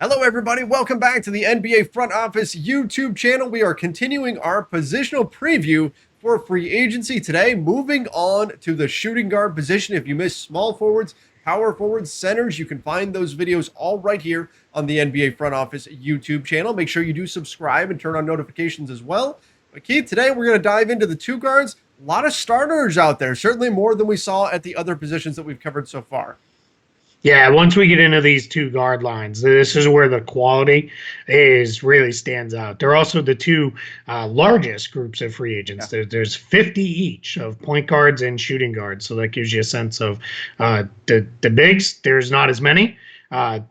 Hello, everybody. Welcome back to the NBA Front Office YouTube channel. We are continuing our positional preview for free agency today, moving on to the shooting guard position. If you missed small forwards, power forwards, centers, you can find those videos all right here on the NBA Front Office YouTube channel. Make sure you do subscribe and turn on notifications as well. But Keith, today we're going to dive into the two guards. A lot of starters out there, certainly more than we saw at the other positions that we've covered so far. Yeah, once we get into these two guard lines, this is where the quality is really stands out. They're also the two largest groups of free agents. Yeah. There's 50 each of point guards and shooting guards, so that gives you a sense of the bigs. There's not as many.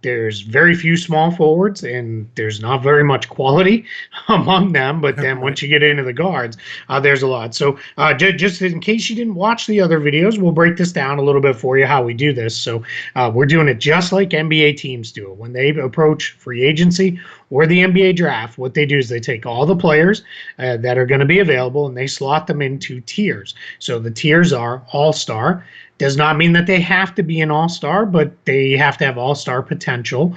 There's very few small forwards, and there's not very much quality among them. But then once you get into the guards, there's a lot. So just in case you didn't watch the other videos, we'll break this down a little bit for you how we do this. So we're doing it just like NBA teams do. When they approach free agency or the NBA draft, what they do is they take all the players that are going to be available and they slot them into tiers. So the tiers are all-star. Does not mean that they have to be an all-star, but they have to have all-star potential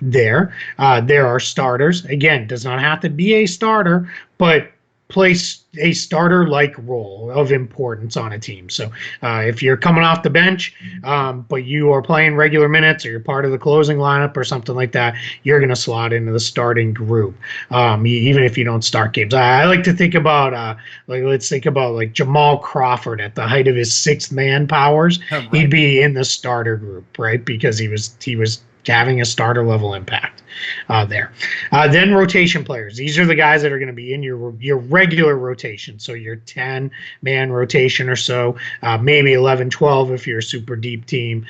there. There are starters. Again, does not have to be a starter, but place a starter-like role of importance on a team. So if you're coming off the bench, but you are playing regular minutes or you're part of the closing lineup or something like that, you're going to slot into the starting group, even if you don't start games. I like to think about, let's think about like Jamal Crawford at the height of his sixth man powers. Right. He'd be in the starter group, right? Because he was having a starter level impact there. Then rotation players. These are the guys that are going to be in your regular rotation. So your 10-man rotation or so, maybe 11, 12 if you're a super deep team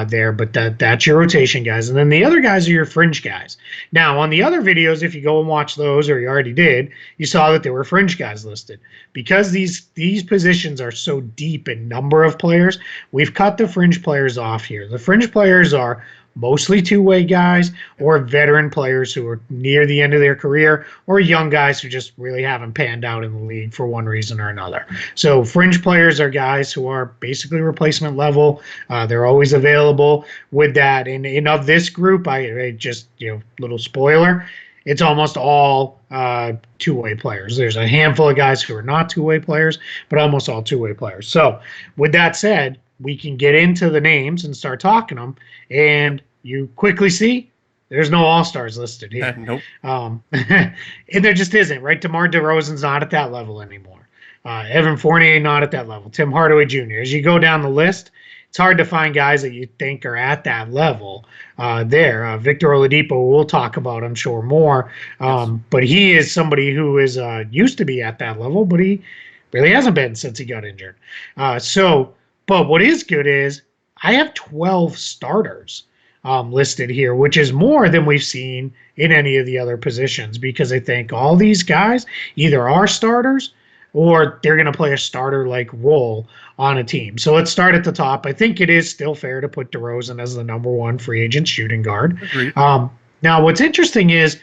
there. But that's your rotation guys. And then the other guys are your fringe guys. Now, on the other videos, if you go and watch those, or you already did, you saw that there were fringe guys listed. Because these positions are so deep in number of players, we've cut the fringe players off here. The fringe players are mostly two-way guys or veteran players who are near the end of their career or young guys who just really haven't panned out in the league for one reason or another. So fringe players are guys who are basically replacement level. They're always available with that. And of this group, I just, little spoiler, it's almost all two-way players. There's a handful of guys who are not two-way players, but almost all two-way players. So with that said, we can get into the names and start talking them, and you quickly see there's no all-stars listed here. Nope. And there just isn't, right? DeMar DeRozan's not at that level anymore. Evan Fournier not at that level. Tim Hardaway Jr. As you go down the list, it's hard to find guys that you think are at that level there. Victor Oladipo, we'll talk about, I'm sure, more. But he is somebody who is used to be at that level, but he really hasn't been since he got injured. But what is good is I have 12 starters listed here, which is more than we've seen in any of the other positions, because I think all these guys either are starters or they're going to play a starter-like role on a team. So let's start at the top. I think it is still fair to put DeRozan as the number one free agent shooting guard. Now, what's interesting is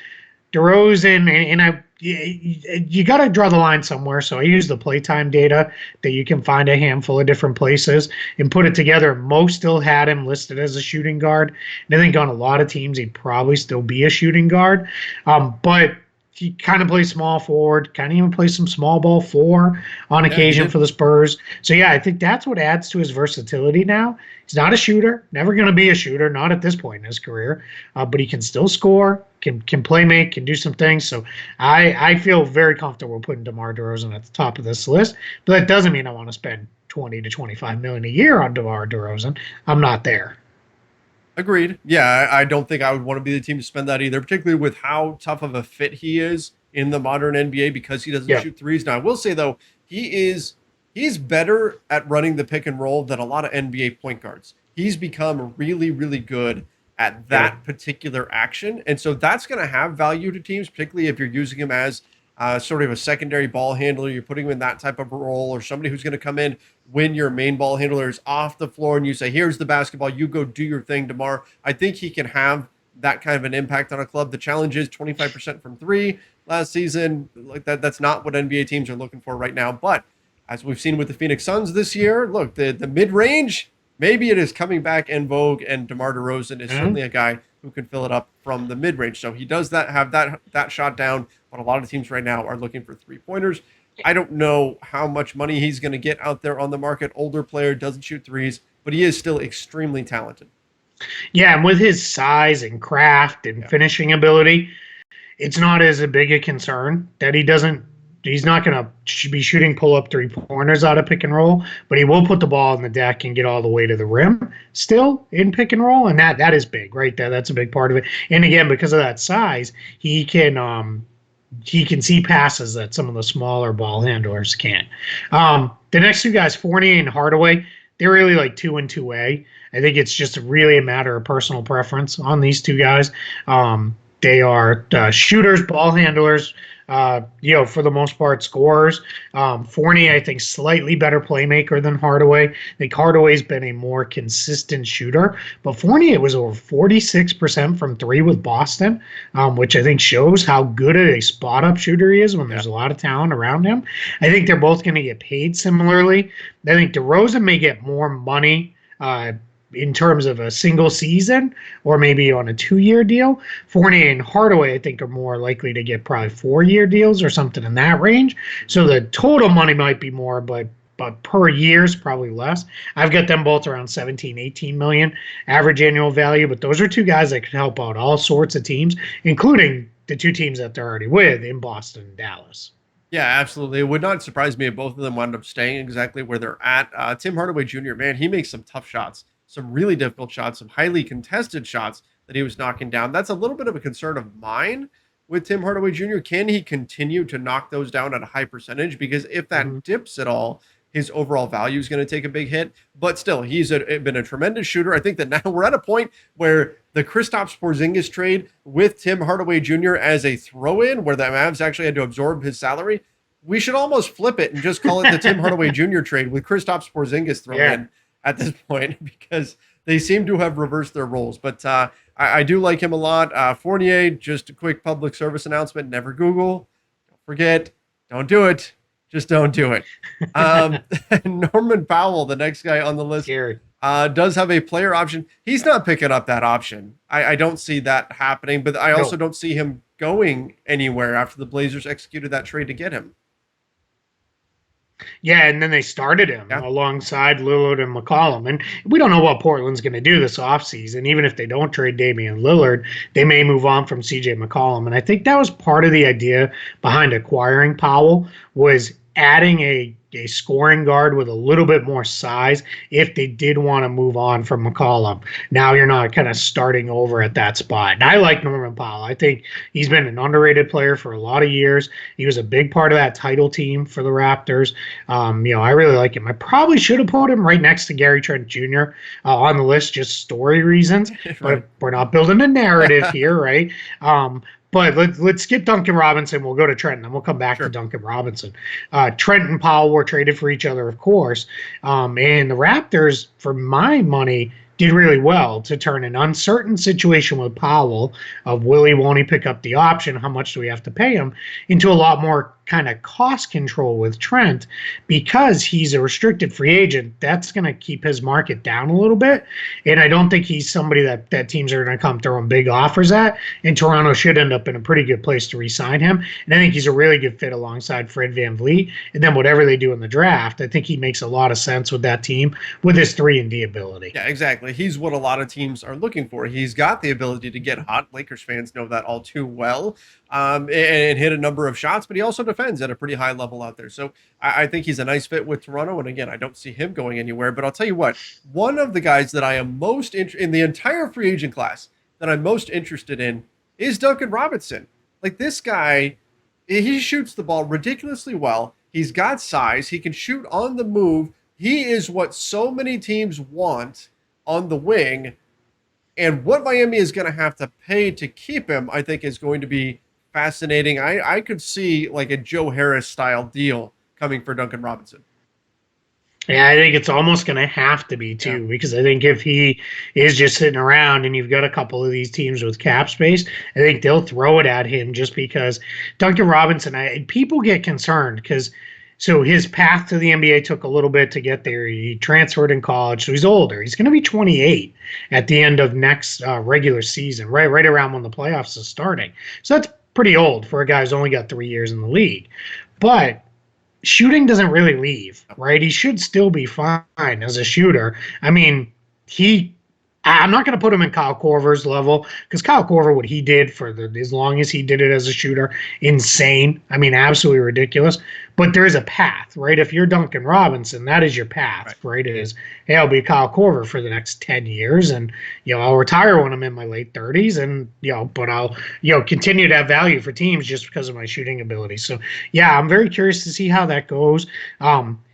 DeRozan, and you got to draw the line somewhere. So I use the playtime data that you can find a handful of different places and put it together. Most still had him listed as a shooting guard. And I think on a lot of teams, he'd probably still be a shooting guard. But he kind of plays small forward, kind of even plays some small ball four on occasion for the Spurs. So, yeah, I think that's what adds to his versatility now. He's not a shooter, never going to be a shooter, not at this point in his career, but he can still score, can play make, can do some things. So I feel very comfortable putting DeMar DeRozan at the top of this list, but that doesn't mean I want to spend $20 to $25 million a year on DeMar DeRozan. I'm not there. Agreed. Yeah, I don't think I would want to be the team to spend that either, particularly with how tough of a fit he is in the modern NBA because he doesn't shoot threes. Now, I will say, though, he's better at running the pick and roll than a lot of NBA point guards. He's become really, really good at that particular action. And so that's going to have value to teams, particularly if you're using him as sort of a secondary ball handler. You're putting him in that type of role, or somebody who's going to come in when your main ball handler is off the floor and you say, here's the basketball, you go do your thing, DeMar. I think he can have that kind of an impact on a club. The challenge is 25% from three last season. Like that's not what NBA teams are looking for right now. But as we've seen with the Phoenix Suns this year, look, the mid-range, maybe it is coming back in vogue, and DeMar DeRozan is certainly a guy who can fill it up from the mid-range. So he does have that shot down, but a lot of teams right now are looking for three-pointers. I don't know how much money he's going to get out there on the market. Older player, doesn't shoot threes, but he is still extremely talented. Yeah, and with his size and craft and finishing ability, it's not as a big a concern that he's not going to be shooting pull-up three-pointers out of pick and roll, but he will put the ball on the deck and get all the way to the rim still in pick and roll, and that is big right there. That's a big part of it. And again, because of that size, he can see passes that some of the smaller ball handlers can't. The next two guys, Fournier and Hardaway, they're really like 2 and 2A. I think it's just really a matter of personal preference on these two guys. They are shooters, ball handlers, for the most part, scorers. Fournier, I think, slightly better playmaker than Hardaway. I think Hardaway's been a more consistent shooter, but Fournier was over 46% from three with Boston, which I think shows how good at a spot-up shooter he is when there's a lot of talent around him. I think they're both going to get paid similarly. I think DeRozan may get more money in terms of a single season or maybe on a 2-year deal. Fournier and Hardaway, I think, are more likely to get probably 4-year deals or something in that range. So the total money might be more, but per year is probably less. I've got them both around 17, 18 million average annual value, but those are two guys that could help out all sorts of teams, including the two teams that they're already with in Boston and Dallas. Yeah, absolutely. It would not surprise me if both of them wound up staying exactly where they're at. Tim Hardaway Jr., man, he makes some tough shots. Some really difficult shots, some highly contested shots that he was knocking down. That's a little bit of a concern of mine with Tim Hardaway Jr. Can he continue to knock those down at a high percentage? Because if that dips at all, his overall value is going to take a big hit. But still, he's been a tremendous shooter. I think that now we're at a point where the Kristaps Porzingis trade with Tim Hardaway Jr. as a throw-in, where the Mavs actually had to absorb his salary, we should almost flip it and just call it the Tim Hardaway Jr. trade with Kristaps Porzingis thrown in at this point, because they seem to have reversed their roles. But I do like him a lot. Fournier, just a quick public service announcement: never Google, don't forget, don't do it, just don't do it. Norman Powell, the next guy on the list, does have a player option. He's not picking up that option. I don't see that happening, but I also don't see him going anywhere after the Blazers executed that trade to get him. Yeah, and then they started him alongside Lillard and McCollum. And we don't know what Portland's going to do this offseason. Even if they don't trade Damian Lillard, they may move on from CJ McCollum. And I think that was part of the idea behind acquiring Powell, was adding a scoring guard with a little bit more size if they did want to move on from McCollum. Now you're not kind of starting over at that spot. And I like Norman Powell. I think he's been an underrated player for a lot of years. He was a big part of that title team for the Raptors. I really like him. I probably should have put him right next to Gary Trent Jr. On the list, just story reasons. But we're not building a narrative here, right? But let's skip Duncan Robinson. We'll go to Trent, and then we'll come back to Duncan Robinson. Trent and Powell were traded for each other, of course. And the Raptors, for my money, did really well to turn an uncertain situation with Powell of won't he pick up the option, how much do we have to pay him, into a lot more kind of cost control with Trent, because he's a restricted free agent. That's going to keep his market down a little bit. And I don't think he's somebody that teams are going to come throwing big offers at. And Toronto should end up in a pretty good place to re-sign him. And I think he's a really good fit alongside Fred VanVleet. And then whatever they do in the draft, I think he makes a lot of sense with that team with his 3-and-D ability. Yeah, exactly. He's what a lot of teams are looking for. He's got the ability to get hot. Lakers fans know that all too well. And hit a number of shots, but he also defends at a pretty high level out there. So I think he's a nice fit with Toronto. And again, I don't see him going anywhere. But I'll tell you what, one of the guys that I am most in the entire free agent class that I'm most interested in is Duncan Robinson. Like, this guy, he shoots the ball ridiculously well. He's got size. He can shoot on the move. He is what so many teams want on the wing. And what Miami is going to have to pay to keep him, I think, is going to be fascinating. I could see like a Joe Harris style deal coming for Duncan Robinson. Yeah, I think it's almost going to have to be too, because I think if he is just sitting around and you've got a couple of these teams with cap space, I think they'll throw it at him just because Duncan Robinson, people get concerned because So his path to the NBA took a little bit to get there. He transferred in college, so he's older. He's going to be 28 at the end of next regular season, right around when the playoffs is starting. So that's pretty old for a guy who's only got 3 years in the league. But shooting doesn't really leave, right? He should still be fine as a shooter. I mean, I'm not going to put him in Kyle Korver's level because Kyle Korver, what he did for as long as he did it as a shooter, insane. I mean, absolutely ridiculous. But there is a path, right? If you're Duncan Robinson, that is your path, right? It is, hey, I'll be Kyle Korver for the next 10 years, and I'll retire when I'm in my late 30s, and but I'll continue to have value for teams just because of my shooting ability. So yeah, I'm very curious to see how that goes.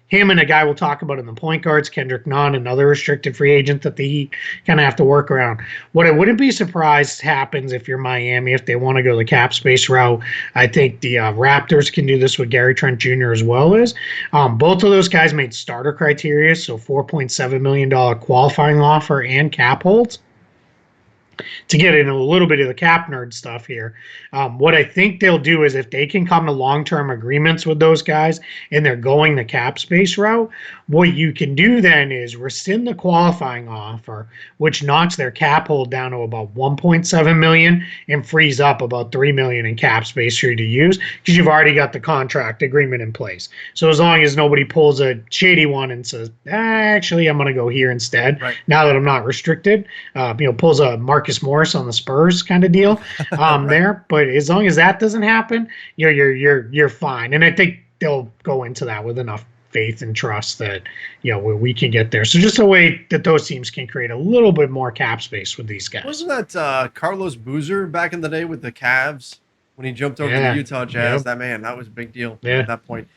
Him and a guy we'll talk about in the point guards, Kendrick Nunn, another restricted free agent that the Heat kind of have to work around. What I wouldn't be surprised happens if you're Miami, if they want to go the cap space route. I think the Raptors can do this with Gary Trent Jr. as well as. Both of those guys made starter criteria, so $4.7 million qualifying offer and cap holds. To get into a little bit of the cap nerd stuff here, what I think they'll do is if they can come to long-term agreements with those guys and they're going the cap space route, what you can do then is rescind the qualifying offer, which knocks their cap hold down to about 1.7 million and frees up about 3 million in cap space for you to use because you've already got the contract agreement in place. So as long as nobody pulls a shady one and says, actually, I'm going to go here instead, now that I'm not restricted, pulls a Marcus Morris on the Spurs kind of deal there. But as long as that doesn't happen, you're fine. And I think they'll go into that with enough faith and trust that we can get there. So just a way that those teams can create a little bit more cap space with these guys. Wasn't that Carlos Boozer back in the day with the Cavs when he jumped over to the Utah Jazz? That was a big deal at that point.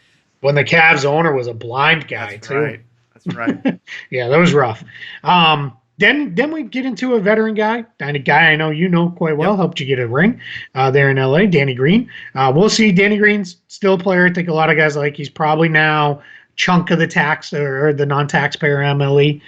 When the Cavs owner was a blind guy too. That's right. Yeah, that was rough. Then we get into a veteran guy, and a guy I know you know quite well, helped you get a ring there in LA, Danny Green. We'll see. Danny Green's still a player I think a lot of guys like. He's probably now chunk of the tax or the non-taxpayer MLE,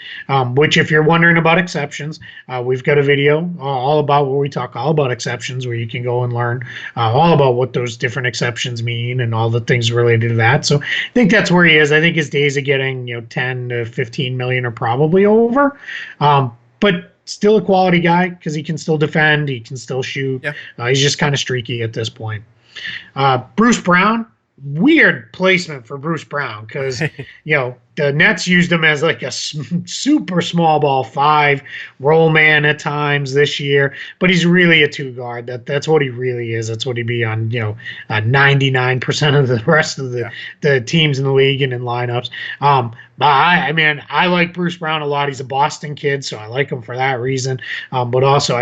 which if you're wondering about exceptions, we've got a video all about where we talk all about exceptions where you can go and learn all about what those different exceptions mean and all the things related to that. So I think that's where he is. I think his days of getting 10 to 15 million are probably over, but still a quality guy because he can still defend, he can still shoot. He's just kind of streaky at this point. Bruce Brown, weird placement for Bruce Brown because the Nets used him as like a super small ball 5 roll man at times this year, but he's really a 2 guard. That's what he really is. That's what he'd be on 99% of the rest of the teams in the league and in lineups. But I like Bruce Brown a lot. He's a Boston kid, so I like him for that reason. But also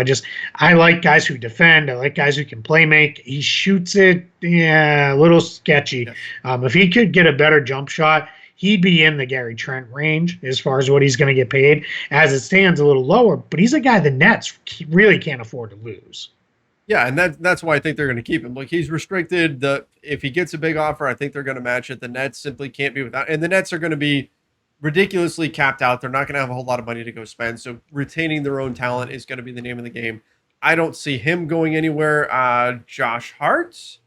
I like guys who defend. I like guys who can play make. He shoots it, a little sketchy. If he could get a better jump shot, he'd be in the Gary Trent range as far as what he's going to get paid. As it stands, a little lower, but he's a guy the Nets really can't afford to lose. Yeah, and that's why I think they're going to keep him. Like, he's restricted. If he gets a big offer, I think they're going to match it. The Nets simply can't be without. And the Nets are going to be ridiculously capped out. They're not going to have a whole lot of money to go spend. So retaining their own talent is going to be the name of the game. I don't see him going anywhere. Josh Hart,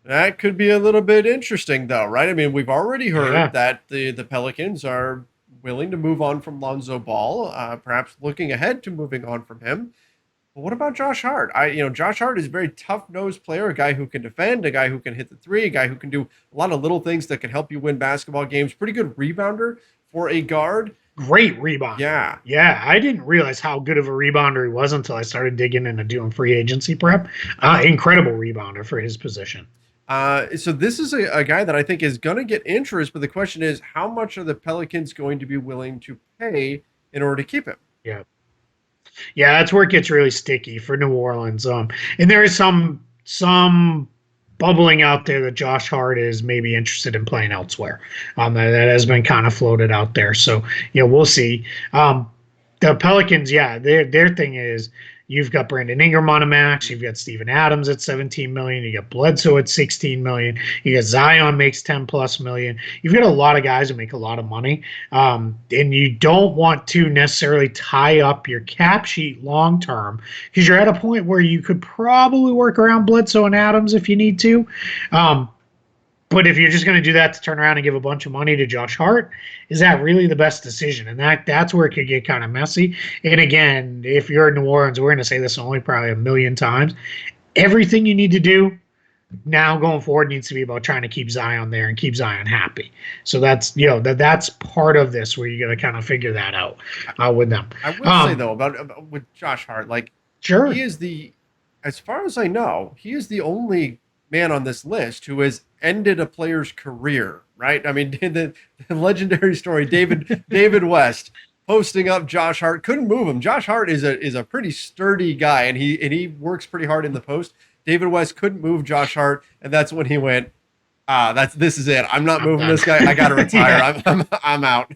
that could be a little bit interesting, though, right? I mean, we've already heard that the Pelicans are willing to move on from Lonzo Ball, perhaps looking ahead to moving on from him. But what about Josh Hart? Josh Hart is a very tough-nosed player, a guy who can defend, a guy who can hit the three, a guy who can do a lot of little things that can help you win basketball games. Pretty good rebounder for a guard. Great rebounder. Yeah. I didn't realize how good of a rebounder he was until I started digging into doing free agency prep. Incredible rebounder for his position. So this is a guy that I think is going to get interest, but the question is, how much are the Pelicans going to be willing to pay in order to keep him? Yeah, that's where it gets really sticky for New Orleans. And there is some bubbling out there that Josh Hart is maybe interested in playing elsewhere. That has been kind of floated out there. So, we'll see. The Pelicans, their thing is, you've got Brandon Ingram on a max. You've got Steven Adams at $17 million. You got Bledsoe at $16 million. You got Zion makes $10+ million. You've got a lot of guys who make a lot of money. And you don't want to necessarily tie up your cap sheet long term because you're at a point where you could probably work around Bledsoe and Adams if you need to. But if you're just going to do that to turn around and give a bunch of money to Josh Hart, is that really the best decision? And that's where it could get kind of messy. And again, if you're in New Orleans, we're going to say this only probably a million times. Everything you need to do now going forward needs to be about trying to keep Zion there and keep Zion happy. So that's that's part of this where you got to kind of figure that out with them. I will say though about with Josh Hart, like sure, he is as far as I know, he is the only man on this list who has ended a player's career, right? I mean, the legendary story, David West posting up Josh Hart, couldn't move him. Josh Hart is a pretty sturdy guy, and he works pretty hard in the post. David West couldn't move Josh Hart, and that's when he went, this is it. I'm not moving this guy. I got to retire. I'm out.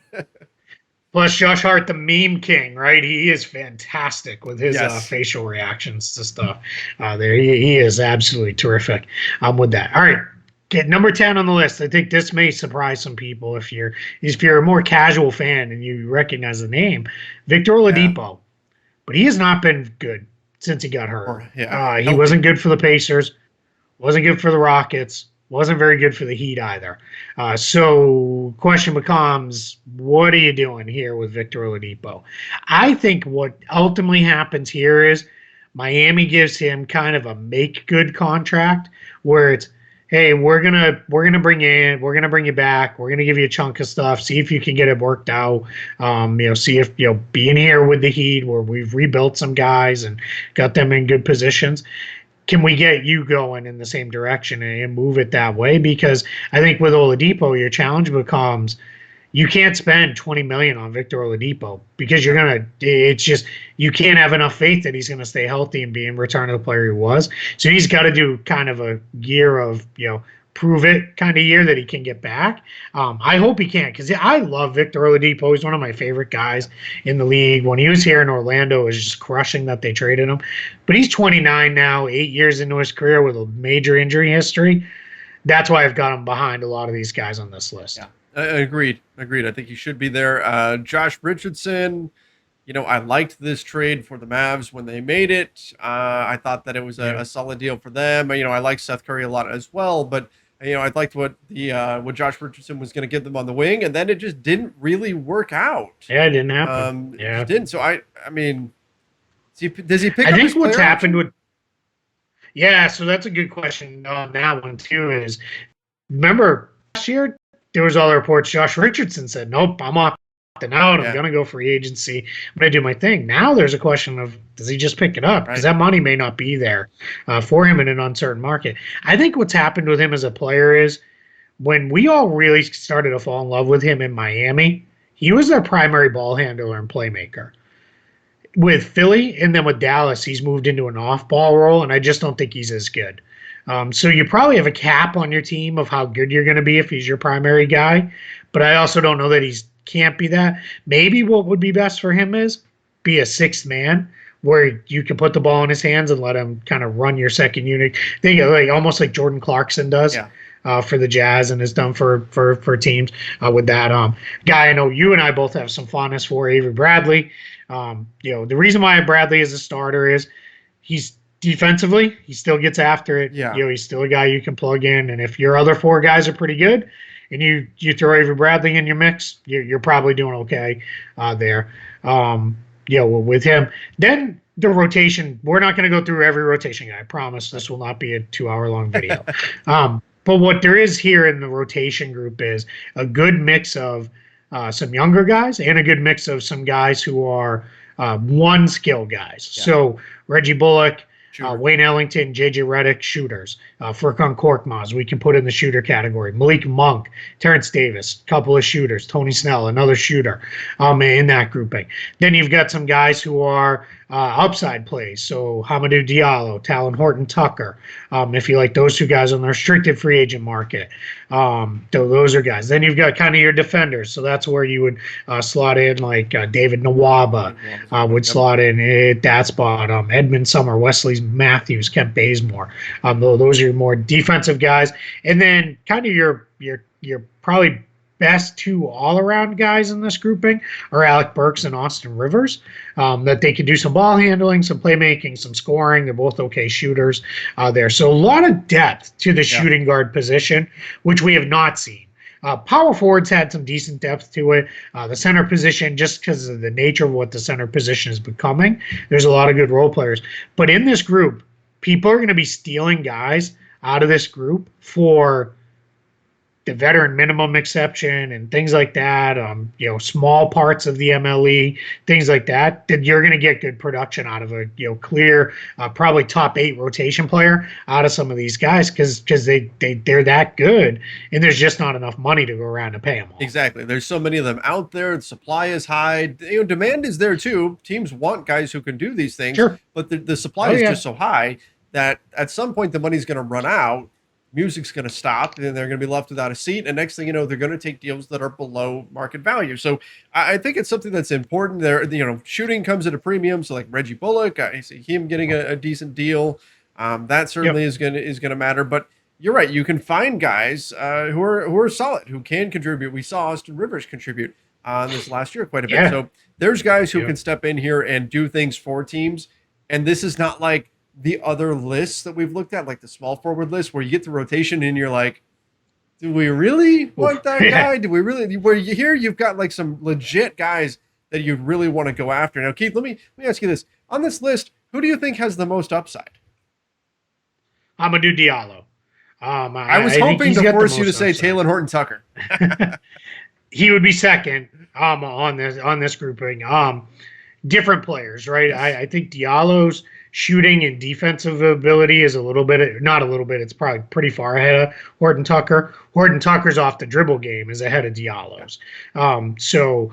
Plus, Josh Hart, the meme king, right? He is fantastic with his facial reactions to stuff. He is absolutely terrific. I'm with that. All right, get number 10 on the list. I think this may surprise some people if you're a more casual fan and you recognize the name, Victor Oladipo. But he has not been good since he got hurt. He wasn't good for the Pacers, wasn't good for the Rockets. Wasn't very good for the Heat either. So question becomes, what are you doing here with Victor Oladipo? I think what ultimately happens here is Miami gives him kind of a make good contract where it's, hey, we're gonna bring you in, we're gonna bring you back, we're gonna give you a chunk of stuff, see if you can get it worked out. See if being here with the Heat where we've rebuilt some guys and got them in good positions. Can we get you going in the same direction and move it that way? Because I think with Oladipo, your challenge becomes you can't spend $20 million on Victor Oladipo because you can't have enough faith that he's going to stay healthy and be in return to the player he was. So he's got to do kind of a year of, prove it kind of year that he can get back. I hope he can because I love Victor Oladipo. He's one of my favorite guys in the league. When he was here in Orlando, it was just crushing that they traded him. But he's 29 now, 8 years into his career with a major injury history. That's why I've got him behind a lot of these guys on this list. Yeah, agreed. I think he should be there. Josh Richardson, I liked this trade for the Mavs when they made it. I thought that it was a solid deal for them. I like Seth Curry a lot as well, but I liked what Josh Richardson was going to give them on the wing, and then it just didn't really work out. Yeah, it didn't happen. It didn't. So I mean, does he pick? I up think his what's player happened option? with. Yeah, so that's a good question on that one too. Is remember last year there was all the reports. Josh Richardson said, "Nope, I'm opting out. I'm going to go free agency. I'm going to do my thing." Now there's a question of does he just pick it up because that money may not be there for him in an uncertain market. I think what's happened with him as a player is when we all really started to fall in love with him in Miami, he was their primary ball handler and playmaker. With Philly and then with Dallas, he's moved into an off-ball role, and I just don't think he's as good. So you probably have a cap on your team of how good you're going to be if he's your primary guy, but I also don't know that he can't be that. Maybe what would be best for him is be a sixth man where you can put the ball in his hands and let him kind of run your second unit. Think almost like Jordan Clarkson does. For the Jazz and has done for teams with that guy. I know you and I both have some fondness for Avery Bradley. The reason why Bradley is a starter is he's defensively, he still gets after it. He's still a guy you can plug in. And if your other four guys are pretty good and you throw Avery Bradley in your mix, you're probably doing okay there. With him. Then the rotation, we're not going to go through every rotation guy. I promise this will not be a 2-hour-long video. But what there is here in the rotation group is a good mix of some younger guys and a good mix of some guys who are one skill guys. So Reggie Bullock, Wayne Ellington, JJ Redick, shooters. Furkan Korkmaz, we can put in the shooter category. Malik Monk, Terrence Davis, couple of shooters. Tony Snell, another shooter in that grouping. Then you've got some guys who are upside plays. So Hamidou Diallo, Talon Horton-Tucker, if you like those two guys on the restricted free agent market. Those are guys. Then you've got kind of your defenders. So that's where you would slot in like David Nwaba would slot in at that spot. Edmund Summer, Wesley Matthews, Kent Bazemore. Those are your more defensive guys. And then kind of your probably best two all-around guys in this grouping are Alec Burks and Austin Rivers. That they can do some ball handling, some playmaking, some scoring. They're both okay shooters there. So a lot of depth to the shooting guard position, which we have not seen. Power forwards had some decent depth to it. The center position, just because of the nature of what the center position is becoming, there's a lot of good role players. But in this group, people are going to be stealing guys out of this group for the veteran minimum exception and things like that, small parts of the MLE, things like that, then you're going to get good production out of a, clear, probably top 8 rotation player out of some of these guys because they're that good, and there's just not enough money to go around to pay them all. Exactly. There's so many of them out there. The supply is high. Demand is there too. Teams want guys who can do these things, but the supply is just so high that at some point the money's going to run out. Music's going to stop, and they're going to be left without a seat. And next thing you know, they're going to take deals that are below market value. So I think it's something that's important. There, shooting comes at a premium. So like Reggie Bullock, I see him getting a decent deal. That certainly is going to matter. But you're right. You can find guys who are solid, who can contribute. We saw Austin Rivers contribute this last year quite a bit. So there's guys who can step in here and do things for teams. And this is not like the other lists that we've looked at, like the small forward list, where you get the rotation and you're like, do we really want that guy? Do we really? Where you hear you've got like some legit guys that you'd really want to go after. Now, Keith, let me ask you this: on this list, who do you think has the most upside? Amadou Diallo. I was hoping to force you to say Talen Horton-Tucker. He would be second on this grouping. Different players, right? I think Diallo's shooting and defensive ability is it's probably pretty far ahead of Horton-Tucker. Horton-Tucker's off the dribble game is ahead of Diallo's. So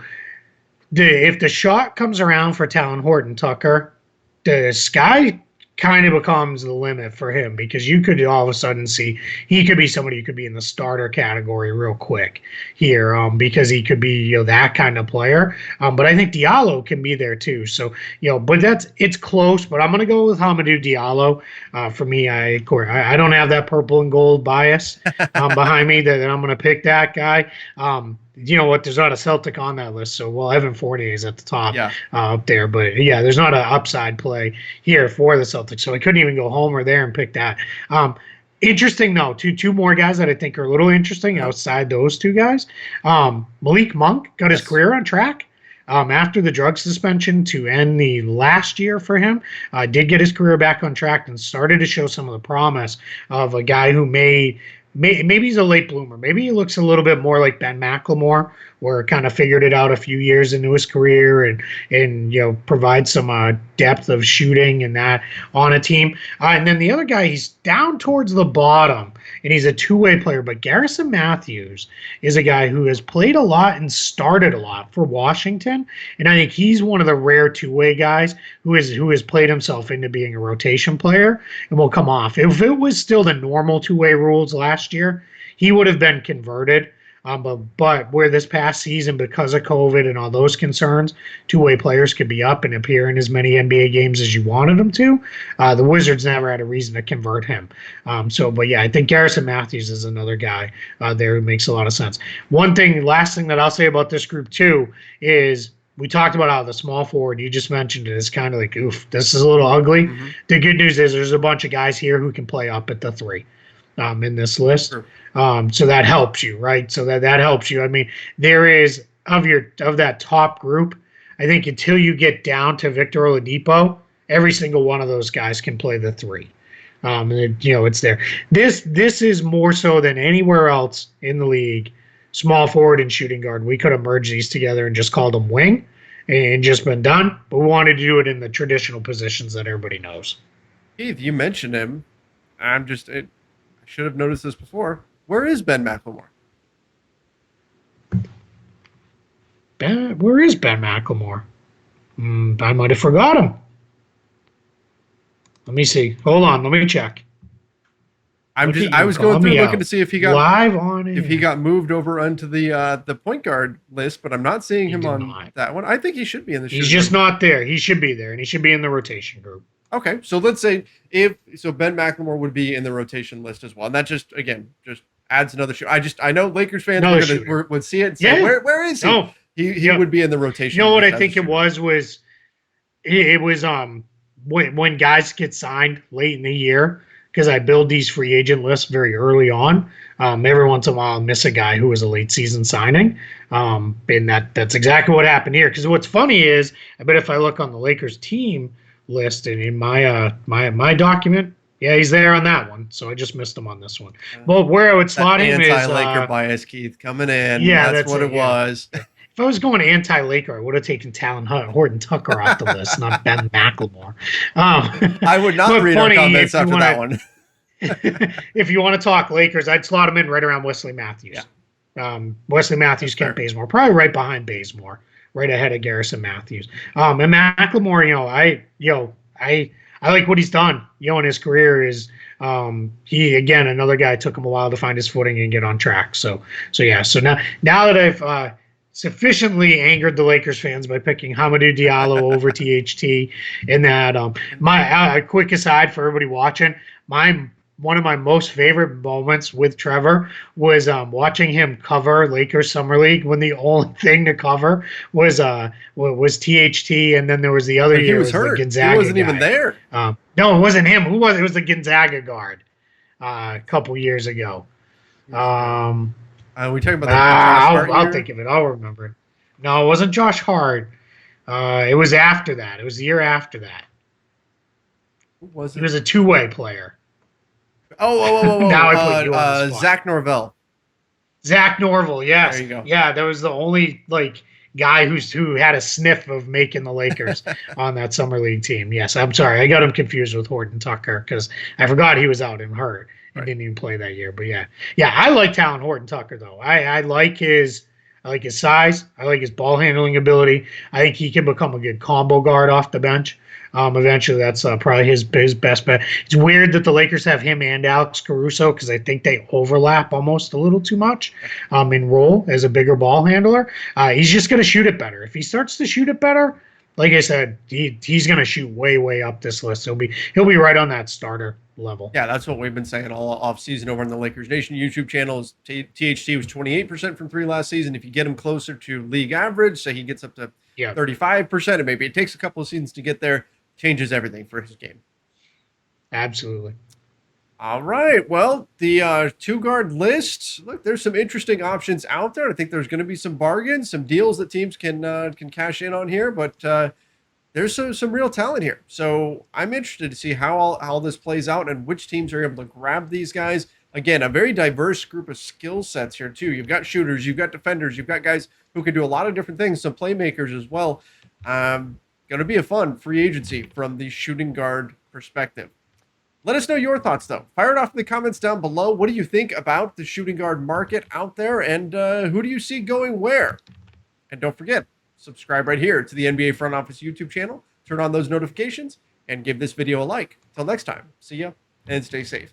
if the shot comes around for Talen Horton-Tucker, the sky kind of becomes the limit for him, because you could all of a sudden see he could be somebody who could be in the starter category real quick here, because he could be that kind of player. But I think Diallo can be there too. So but it's close. But I'm gonna go with Amadou Diallo. For me, I don't have that purple and gold bias behind me that I'm gonna pick that guy. You know what? There's not a Celtic on that list, so Evan Fournier is at the top up there. But there's not an upside play here for the Celtics, so I couldn't even go home or there and pick that. Interesting though, two more guys that I think are a little interesting outside those two guys. Malik Monk got his career on track after the drug suspension to end the last year for him. Did get his career back on track and started to show some of the promise of a guy who maybe he's a late bloomer. Maybe he looks a little bit more like Ben McLemore, where kind of figured it out a few years into his career and provide some depth of shooting and that on a team. And then the other guy, he's down towards the bottom, and he's a two-way player. But Garrison Matthews is a guy who has played a lot and started a lot for Washington, and I think he's one of the rare two-way guys who has played himself into being a rotation player and will come off. If it was still the normal two-way rules last year, he would have been converted. But where this past season, because of COVID and all those concerns, two-way players could be up and appear in as many NBA games as you wanted them to. The Wizards never had a reason to convert him. I think Garrison Matthews is another guy there who makes a lot of sense. Last thing that I'll say about this group too is we talked about how the small forward, you just mentioned it, is kind of like, oof, this is a little ugly. Mm-hmm. The good news is there's a bunch of guys here who can play up at the 3 in this list. Sure. So that helps you, right? So that helps you. I mean, there is of that top group, I think until you get down to Victor Oladipo, every single one of those guys can play the 3. It's there. This is more so than anywhere else in the league. Small forward and shooting guard. We could have merged these together and just called them wing and just been done. But we wanted to do it in the traditional positions that everybody knows. Keith, you mentioned him. I should have noticed this before. Where is Ben McLemore? Where is Ben McLemore? I might have forgot him. Let me see. Hold on. Let me check. I was going through looking to see if he got live on it. If he got moved over onto the point guard list, but I'm not seeing him on that one. I think he should be in the. He's just not there. He should be there, and he should be in the rotation group. Okay, so let's say Ben McLemore would be in the rotation list as well, and that just adds another shoot. I know Lakers fans would see it and say, where is he? No. He would be in the rotation. You know what I think it was when guys get signed late in the year, because I build these free agent lists very early on. Every once in a while, I'll miss a guy who was a late season signing. And that's exactly what happened here. Because what's funny is, I bet if I look on the Lakers team list and in my document, yeah, he's there on that one. So I just missed him on this one. But where I would slot him is anti-Laker bias, Keith, coming in. Yeah, that's what it was. If I was going anti-Laker, I would have taken Talon Horton Tucker off the list, not Ben McLemore. I would not read our comments after that one. If you want to talk Lakers, I'd slot him in right around Wesley Matthews. Yeah. Wesley Matthews, Kent Bazemore, probably right behind Bazemore, right ahead of Garrison Matthews. And McLemore, I like what he's done. In his career is he again another guy took him a while to find his footing and get on track. So now that I've sufficiently angered the Lakers fans by picking Hamidou Diallo over THT, and that my quick aside for everybody watching, one of my most favorite moments with Trevor was watching him cover Lakers Summer League when the only thing to cover was THT, and then there was the other year. He was hurt. The Gonzaga he wasn't guy. Even there. No, it wasn't him. Who was it? It was the Gonzaga guard a couple years ago. We talking about that? I'll think of it. I'll remember it. No, it wasn't Josh Hart. It was after that. It was the year after that. Who was it? He was a two-way player. Oh. Now I put you on the spot. Zach Norvell. Zach Norvell, yes. There you go. Yeah, that was the only guy who had a sniff of making the Lakers on that summer league team. Yes, I'm sorry. I got him confused with Horton Tucker because I forgot he was out and hurt and didn't even play that year. But yeah, I like Talon Horton Tucker though. I like his size. I like his ball handling ability. I think he can become a good combo guard off the bench. Eventually, that's probably his best bet. It's weird that the Lakers have him and Alex Caruso because I think they overlap almost a little too much in role as a bigger ball handler. He's just going to shoot it better. If he starts to shoot it better, like I said, he's going to shoot way up this list. He'll be right on that starter level. Yeah, that's what we've been saying all off season over on the Lakers Nation YouTube channel. Is THT was 28% from three last season. If you get him closer to league average, so he gets up to 35%, and maybe it takes a couple of seasons to get there, changes everything for his game. Absolutely. All right. Well, the two-guard list, look, there's some interesting options out there. I think there's going to be some bargains, some deals that teams can cash in on here, but there's some real talent here. So I'm interested to see how all this plays out and which teams are able to grab these guys. Again, a very diverse group of skill sets here, too. You've got shooters, you've got defenders, you've got guys who can do a lot of different things, some playmakers as well. Going to be a fun free agency from the shooting guard perspective. Let us know your thoughts, though. Fire it off in the comments down below. What do you think about the shooting guard market out there, and who do you see going where? And don't forget, subscribe right here to the NBA Front Office YouTube channel. Turn on those notifications and give this video a like. Till next time, see ya and stay safe.